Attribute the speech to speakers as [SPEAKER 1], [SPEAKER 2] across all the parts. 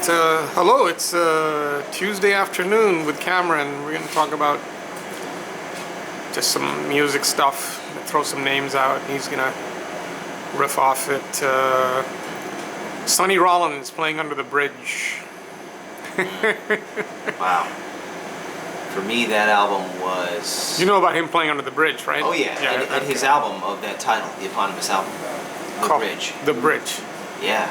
[SPEAKER 1] Hello, it's Tuesday afternoon with Cameron. We're going to talk about just some music stuff, throw some names out. He's going to riff off it. Sonny Rollins playing Under the Bridge.
[SPEAKER 2] Wow. For me, that album was...
[SPEAKER 1] You know about him playing Under the Bridge, right?
[SPEAKER 2] Oh, yeah. And his album of that title, the eponymous album, The Bridge.
[SPEAKER 1] The Bridge.
[SPEAKER 2] Yeah.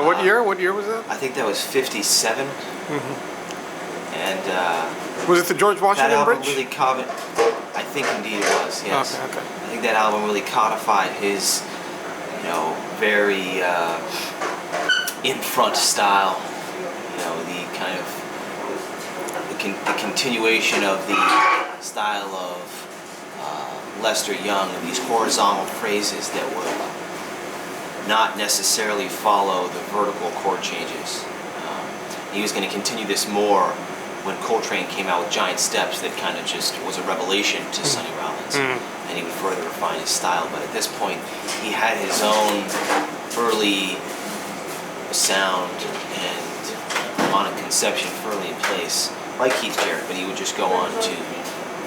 [SPEAKER 1] What year? What year was that?
[SPEAKER 2] I think that was 57.
[SPEAKER 1] Mm-hmm.
[SPEAKER 2] And
[SPEAKER 1] was it the George Washington
[SPEAKER 2] that album
[SPEAKER 1] Bridge?
[SPEAKER 2] really I think indeed it was, yes.
[SPEAKER 1] Okay.
[SPEAKER 2] I think that album really codified his, very in-front style. The kind of the continuation of the style of Lester Young, and these horizontal phrases that would not necessarily follow the vertical chord changes. He was going to continue this more when Coltrane came out with Giant Steps. That kind of just was a revelation to Sonny Rollins, and he would further refine his style. But at this point, he had his own early sound and harmonic conception firmly in place, like Keith Jarrett, but he would just go on to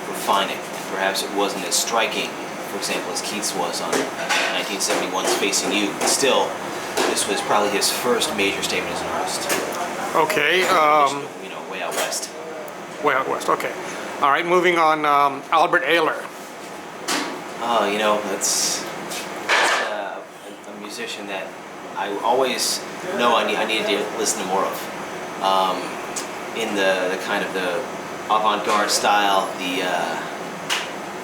[SPEAKER 2] refine it. And perhaps it wasn't as striking, for example, as Keith's was on 1971's Facing You, but still, this was probably his first major statement as an artist.
[SPEAKER 1] Okay.
[SPEAKER 2] Way out west.
[SPEAKER 1] Way out west, okay. All right, moving on, Albert Ayler.
[SPEAKER 2] That's a musician that I always know I needed to listen to more of. In the kind of the avant-garde style, the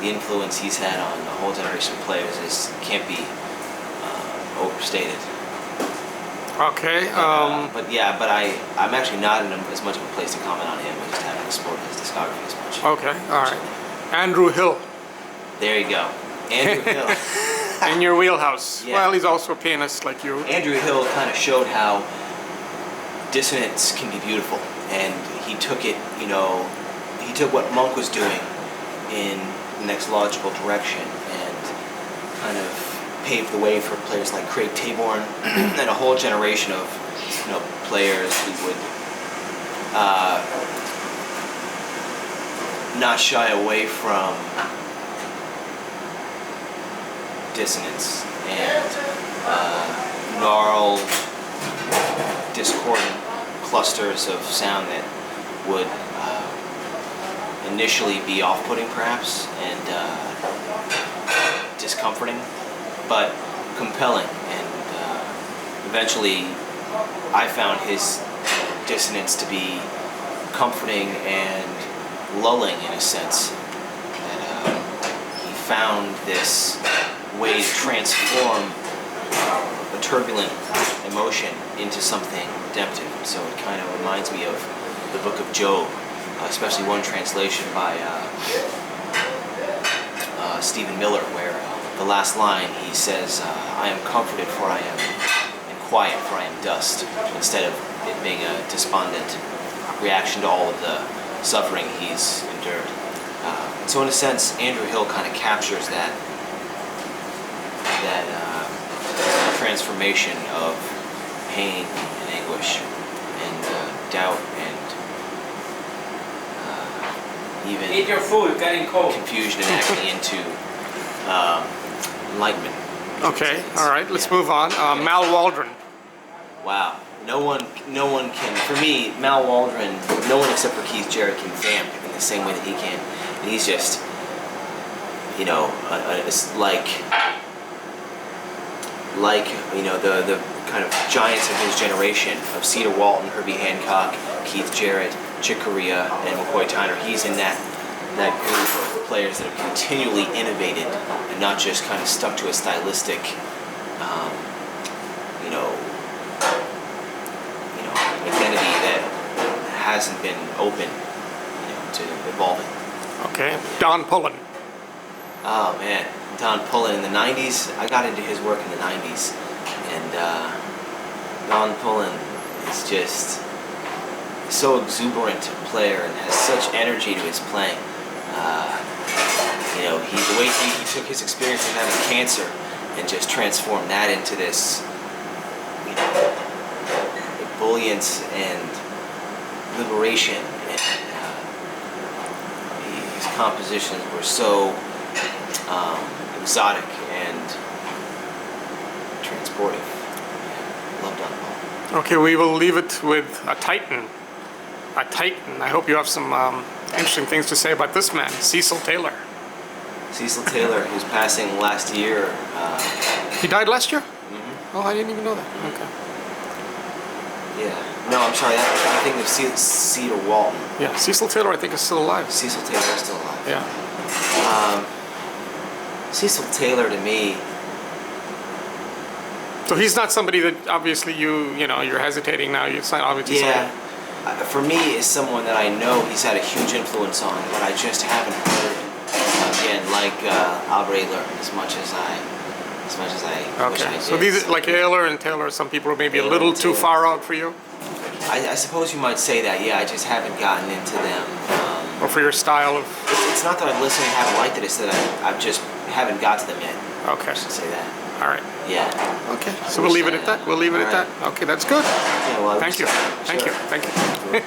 [SPEAKER 2] influence he's had on a whole generation of players can't be overstated.
[SPEAKER 1] Okay.
[SPEAKER 2] But I'm actually not in as much of a place to comment on him. I just haven't explored his discography as much.
[SPEAKER 1] Okay, all right. Andrew Hill.
[SPEAKER 2] There you go. Andrew Hill.
[SPEAKER 1] In your wheelhouse.
[SPEAKER 2] Yeah.
[SPEAKER 1] Well, he's also a pianist like you.
[SPEAKER 2] Andrew Hill kind of showed how dissonance can be beautiful, and he took it, he took what Monk was doing in the next logical direction and kind of paved the way for players like Craig Taborn and a whole generation of players who would not shy away from dissonance and gnarled, discordant clusters of sound that would initially be off-putting perhaps and discomforting, but compelling. And eventually I found his dissonance to be comforting and lulling in a sense. That he found this way to transform a turbulent emotion into something redemptive. So it kind of reminds me of the Book of Job, especially one translation by Stephen Miller, where the last line he says, "I am comforted for I am, and quiet for I am dust," instead of it being a despondent reaction to all of the suffering he's endured. So in a sense, Andrew Hill kind of captures that transformation of pain and anguish and doubt and even
[SPEAKER 3] eat your food, getting cold.
[SPEAKER 2] Confusion and actually into enlightenment.
[SPEAKER 1] Okay, all right, let's move on. Mal Waldron.
[SPEAKER 2] Wow, no one can. For me, Mal Waldron, no one except for Keith Jarrett can vamp in the same way that he can. And he's just, it's like the kind of giants of his generation of Cedar Walton, Herbie Hancock, Keith Jarrett, Chick Corea, and McCoy Tyner. He's in that group of players that have continually innovated and not just kind of stuck to a stylistic, identity that hasn't been open, to evolving.
[SPEAKER 1] Okay, Don Pullen.
[SPEAKER 2] Oh man, Don Pullen in the 90s. I got into his work in the 90s, and Don Pullen is just so exuberant a player and has such energy to his playing. The way he took his experience of having cancer and just transformed that into this brilliance and liberation, and his compositions were so exotic and transportive. Loved Don Paul.
[SPEAKER 1] Okay, we will leave it with a titan. A titan. I hope you have some interesting things to say about this man, Cecil Taylor.
[SPEAKER 2] Cecil Taylor, who's passing last year.
[SPEAKER 1] He died last year?
[SPEAKER 2] Mm-hmm.
[SPEAKER 1] Oh, I didn't even know that. Okay.
[SPEAKER 2] Yeah. No, I'm sorry. I think of Cedar Walton.
[SPEAKER 1] Yeah, Cecil Taylor, I think, is still alive.
[SPEAKER 2] Cecil Taylor is still alive.
[SPEAKER 1] Yeah.
[SPEAKER 2] Cecil Taylor, to me,
[SPEAKER 1] So he's not somebody that obviously you're hesitating now. It's not obviously
[SPEAKER 2] yeah, for me, is someone that I know he's had a huge influence on, but I just haven't heard again, like Albert Ayler, as much as I wish I
[SPEAKER 1] Okay,
[SPEAKER 2] did.
[SPEAKER 1] so these like Ayler and Taylor, some people are maybe a little too far out for you,
[SPEAKER 2] I suppose you might say that. Yeah, I just haven't gotten into them.
[SPEAKER 1] or for your style of.
[SPEAKER 2] It's not that I've listened and haven't liked it. It's that I just haven't got to them yet.
[SPEAKER 1] Okay,
[SPEAKER 2] I should say that.
[SPEAKER 1] all right.
[SPEAKER 2] Yeah.
[SPEAKER 1] Okay, so we'll leave it at that. We'll leave it at
[SPEAKER 2] All right.
[SPEAKER 1] that. Okay, that's good.
[SPEAKER 2] Yeah. Well,
[SPEAKER 1] Thank you. Thank you.
[SPEAKER 2] Sure.
[SPEAKER 1] Thank you.